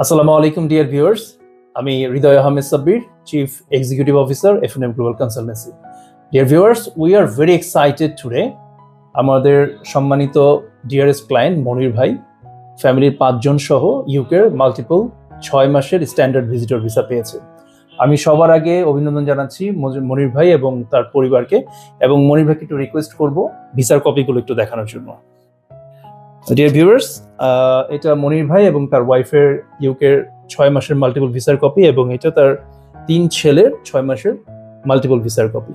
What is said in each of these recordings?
আসসালামু আলাইকুম dear viewers, আমি Hridoy Ahmed Sabbir, chief executive officer FNM global consultancy. Dear viewers, we are very excited today. আমাদের সম্মানিত ডিয়ারেস্ট ক্লায়েন্ট মনির ভাই ফ্যামিলির 5 জন সহ ইউকের মাল্টিপল 6 মাসের স্ট্যান্ডার্ড ভিজিটর ভিসা পেয়েছে। আমি সবার আগে অভিনন্দন জানাচ্ছি মনির ভাই এবং তার পরিবারকে, এবং মনির ভাইকে একটু রিকোয়েস্ট করব ভিসার কপিগুলো একটু দেখানোর জন্য। ডিয়ার ভিউয়ার্স, এটা মনির ভাই এবং তার ওয়াইফের ইউকের 6 মাসের মাল্টিপল ভিসার কপি, এবং এটা তার 3 ছেলের 6 মাসের মাল্টিপল ভিসার copy.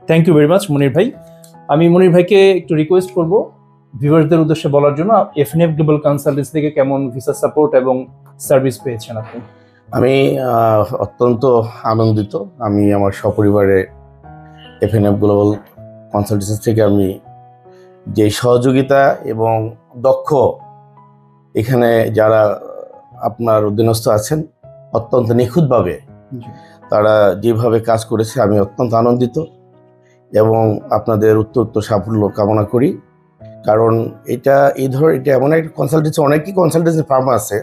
Thank you very much Monir ভাই। আমি মনির ভাইকে একটু রিকোয়েস্ট করব ভিউয়ার্সদের উদ্দেশ্যে বলার জন্য এফএনএফ গ্লোবাল কনসালটেন্সি থেকে কেমন ভিসা সাপোর্ট এবং সার্ভিস পেয়েছেন আপনি। আমি অত্যন্ত আনন্দিত। আমি আমার সপরিবারে এফএনএফ গ্লোবাল কনসালটেন্সি থেকে আমি যে সহযোগিতা এবং দক্ষ এখানে যারা আপনার অধীনস্থ আছেন, অত্যন্ত নিখুঁতভাবে তারা যেভাবে কাজ করেছে আমি অত্যন্ত আনন্দিত এবং আপনাদের উত্তর সাফল্য কামনা করি। কারণ এটা এমন একটা কনসালটেন্সি, অনেকই কনসালটেন্সি ফার্ম আছে,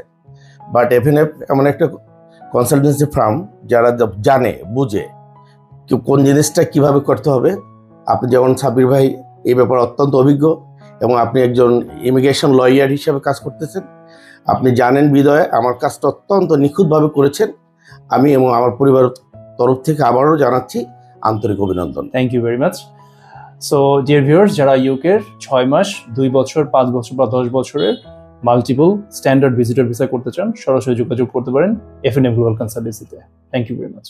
বাট এফএনএফ এমন একটা কনসালটেন্সি ফার্ম যারা জানে বুঝে কোন জিনিসটা কিভাবে করতে হবে। আপনি যেমন সাব্বির ভাই এই ব্যাপারে অত্যন্ত অভিজ্ঞ এবং আপনি একজন ইমিগ্রেশন লয়ার হিসেবে কাজ করতেছেন। আপনি জানেন বিদয়ে আমার কাজটা অত্যন্ত নিখুঁতভাবে করেছেন। আমি এবং আমার পরিবারের তরফ থেকে আবারও জানাচ্ছি আন্তরিক অভিনন্দন। Thank you very much. So dear viewers, যারা ইউকের 6 মাস, 2 বছর, 5 বছর বা 10 বছরের মাল্টিপল স্ট্যান্ডার্ড ভিজিটর ভিসা করতে চান, সরাসরি যোগাযোগ করতে পারেন এফএনএফ গ্লোবাল কনসালটেন্সিতে। Thank you very much.